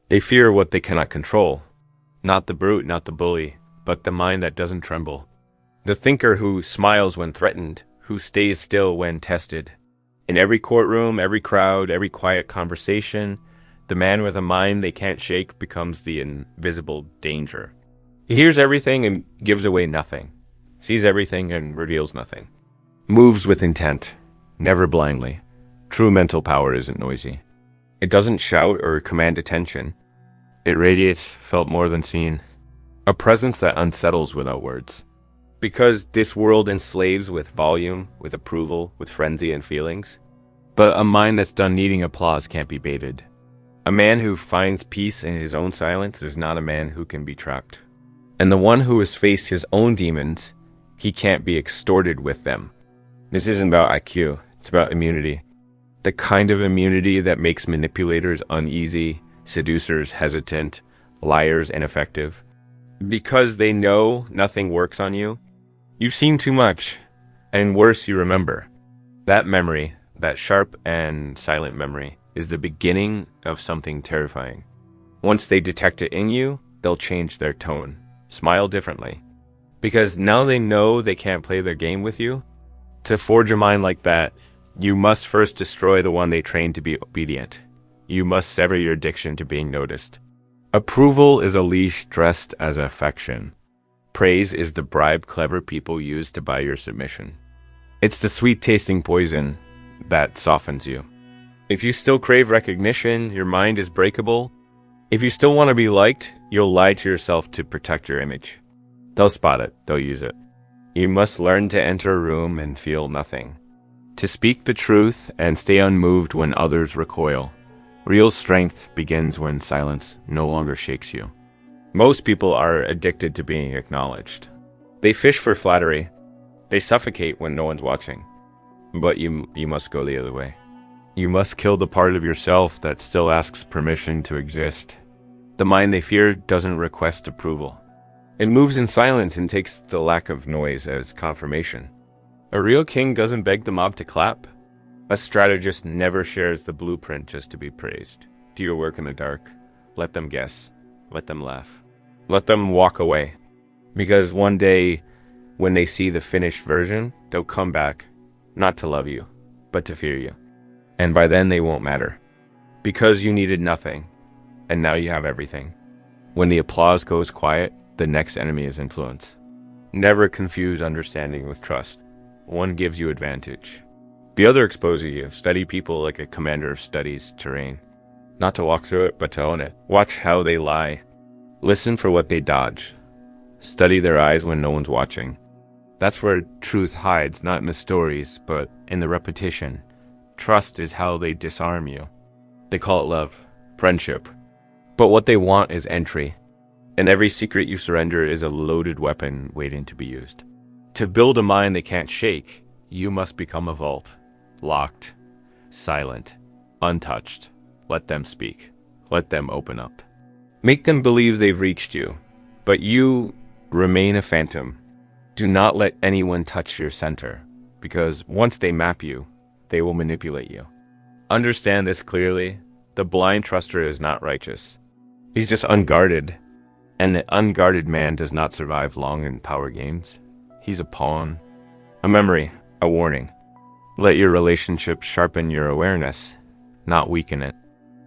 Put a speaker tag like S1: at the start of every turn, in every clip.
S1: They fear what they cannot control. Not the brute, not the bully, but the mind that doesn't tremble. The thinker who smiles when threatened, who stays still when tested. In every courtroom, every crowd, every quiet conversation, the man with a mind they can't shake becomes the invisible danger. He hears everything and gives away nothing, sees everything and reveals nothing. Moves with intent, never blindly. True mental power isn't noisy. It doesn't shout or command attention. It radiates, felt more than seen. A presence that unsettles without words. Because this world enslaves with volume, with approval, with frenzy and feelings. But a mind that's done needing applause can't be baited. A man who finds peace in his own silence is not a man who can be trapped. And the one who has faced his own demons, he can't be extorted with them. This isn't about IQ, it's about immunity. The kind of immunity that makes manipulators uneasy, seducers hesitant, liars ineffective. Because they know nothing works on you, you've seen too much, and worse, you remember. That memory, that sharp and silent memory, is the beginning of something terrifying. Once they detect it in you, they'll change their tone, smile differently. Because now they know they can't play their game with you. To forge a mind like that, you must first destroy the one they trained to be obedient. You must sever your addiction to being noticed. Approval is a leash dressed as affection. Praise is the bribe clever people use to buy your submission. It's the sweet-tasting poison that softens you. If you still crave recognition, your mind is breakable. If you still want to be liked, you'll lie to yourself to protect your image. They'll spot it, they'll use it. You must learn to enter a room and feel nothing. To speak the truth and stay unmoved when others recoil. Real strength begins when silence no longer shakes you. Most people are addicted to being acknowledged. They fish for flattery. They suffocate when no one's watching. But you must go the other way. You must kill the part of yourself that still asks permission to exist. The mind they fear doesn't request approval. It moves in silence and takes the lack of noise as confirmation. A real king doesn't beg the mob to clap. A strategist never shares the blueprint just to be praised. Do your work in the dark. Let them guess. Let them laugh. Let them walk away. Because one day, when they see the finished version, they'll come back, not to love you, but to fear you. And by then they won't matter. Because you needed nothing, and now you have everything. When the applause goes quiet, the next enemy is influence. Never confuse understanding with trust. One gives you advantage. The other exposes you. Study people like a commander studies terrain. Not to walk through it, but to own it. Watch how they lie. Listen for what they dodge. Study their eyes when no one's watching. That's where truth hides, not in the stories, but in the repetition. Trust is how they disarm you. They call it love, friendship. But what they want is entry. And every secret you surrender is a loaded weapon waiting to be used. To build a mind they can't shake, you must become a vault. Locked, silent, untouched. Let them speak. Let them open up. Make them believe they've reached you, but you remain a phantom. Do not let anyone touch your center, because once they map you, they will manipulate you. Understand this clearly. The blind truster is not righteous. He's just unguarded. And the unguarded man does not survive long in power games. He's a pawn. A memory, a warning. Let your relationship sharpen your awareness, not weaken it.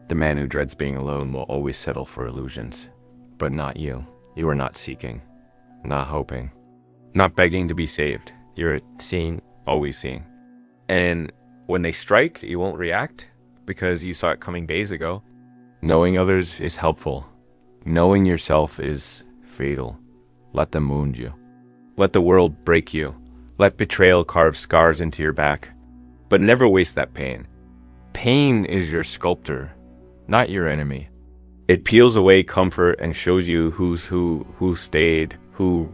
S1: The man who dreads being alone will always settle for illusions. But not you. You are not seeking, not hoping, not begging to be saved. You're seeing, always seeing. And when they strike, you won't react because you saw it coming days ago. Knowing others is helpful. Knowing yourself is fatal. Let them wound you. Let the world break you. Let betrayal carve scars into your back. But never waste that pain. Pain is your sculptor, not your enemy. It peels away comfort and shows you who's who stayed, who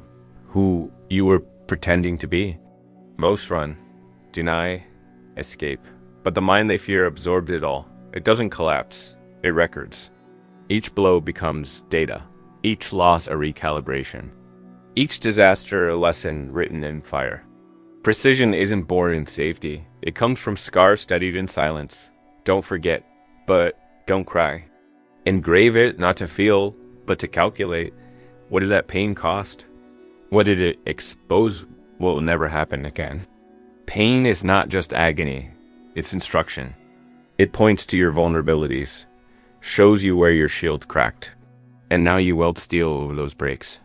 S1: you were pretending to be. Most run, deny, escape. But the mind they fear absorbs it all. It doesn't collapse. It records. Each blow becomes data. Each loss a recalibration. Each disaster a lesson written in fire. Precision isn't born in safety. It comes from scars studied in silence. Don't forget, but don't cry. Engrave it not to feel, but to calculate. What did that pain cost? What did it expose what will never happen again? Pain is not just agony, it's instruction. It points to your vulnerabilities, shows you where your shield cracked, and now you weld steel over those breaks.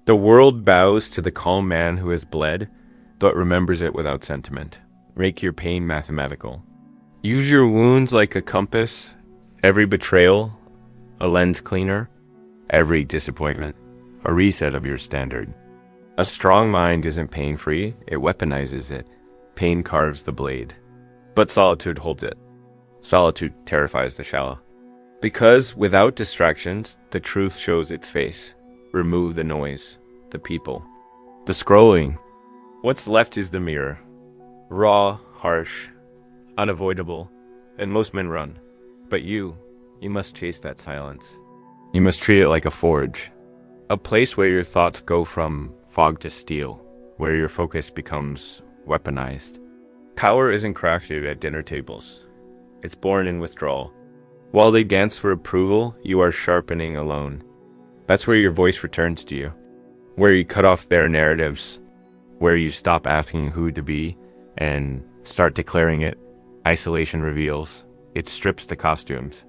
S1: The world bows to the calm man who has bled, but remembers it without sentiment. Make your pain mathematical. Use your wounds like a compass, every betrayal, a lens cleaner, every disappointment, a reset of your standard. A strong mind isn't pain-free, it weaponizes it. Pain carves the blade. But solitude holds it. Solitude terrifies the shallow. Because without distractions, the truth shows its face. Remove the noise, the people, the scrolling. What's left is the mirror. Raw, harsh, unavoidable, and most men run. But you must chase that silence. You must treat it like a forge. A place where your thoughts go from fog to steel, where your focus becomes weaponized. Power isn't crafted at dinner tables. It's born in withdrawal. While they dance for approval, you are sharpening alone. That's where your voice returns to you. Where you cut off their narratives. Where you stop asking who to be and start declaring it. Isolation reveals. It strips the costumes.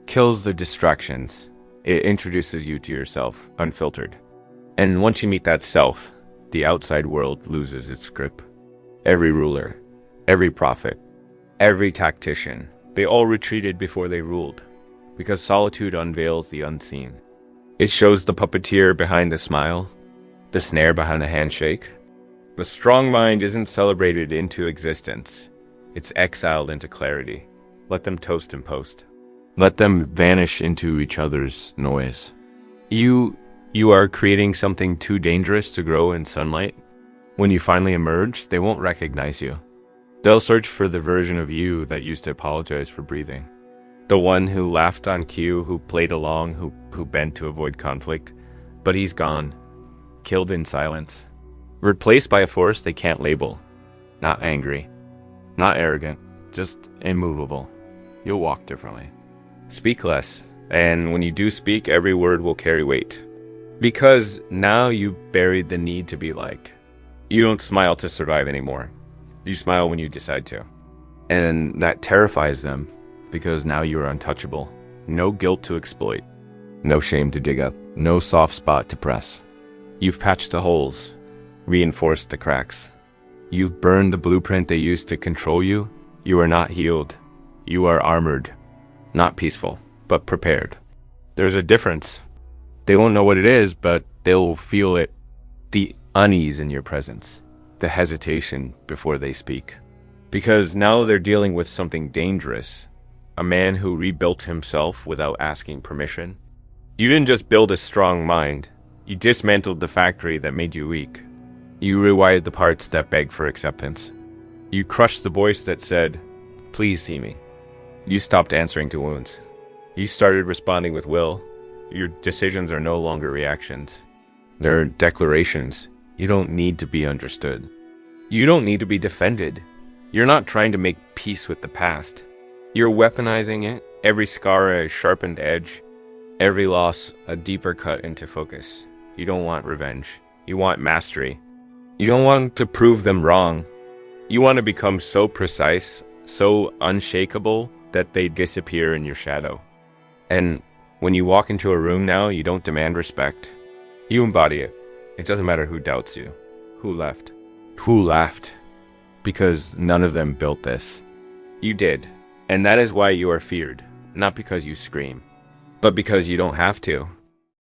S1: Kills the distractions. It introduces you to yourself, unfiltered. And once you meet that self, the outside world loses its grip. Every ruler, every prophet, every tactician, they all retreated before they ruled, because solitude unveils the unseen. It shows the puppeteer behind the smile, the snare behind the handshake. The strong mind isn't celebrated into existence. It's exiled into clarity. Let them toast and post. Let them vanish into each other's noise. You are creating something too dangerous to grow in sunlight. When you finally emerge, they won't recognize you. They'll search for the version of you that used to apologize for breathing. The one who laughed on cue, who played along, who bent to avoid conflict. But he's gone. Killed in silence. Replaced by a force they can't label. Not angry. Not arrogant. Just immovable. You'll walk differently. Speak less. And when you do speak, every word will carry weight. Because now you've buried the need to be like. You don't smile to survive anymore. You smile when you decide to. And that terrifies them, because now you are untouchable. No guilt to exploit. No shame to dig up. No soft spot to press. You've patched the holes, reinforced the cracks. You've burned the blueprint they used to control you. You are not healed. You are armored. Not peaceful, but prepared. There's a difference. They won't know what it is, but they'll feel it. The unease in your presence. The hesitation before they speak. Because now they're dealing with something dangerous. A man who rebuilt himself without asking permission. You didn't just build a strong mind. You dismantled the factory that made you weak. You rewired the parts that begged for acceptance. You crushed the voice that said, "Please see me." You stopped answering to wounds. You started responding with will. Your decisions are no longer reactions. They're declarations. You don't need to be understood. You don't need to be defended. You're not trying to make peace with the past. You're weaponizing it, every scar a sharpened edge, every loss a deeper cut into focus. You don't want revenge. You want mastery. You don't want to prove them wrong. You want to become so precise, so unshakable that they disappear in your shadow. And when you walk into a room now, you don't demand respect. You embody it. It doesn't matter who doubts you, who left, who laughed, because none of them built this. You did, and that is why you are feared, not because you scream, but because you don't have to.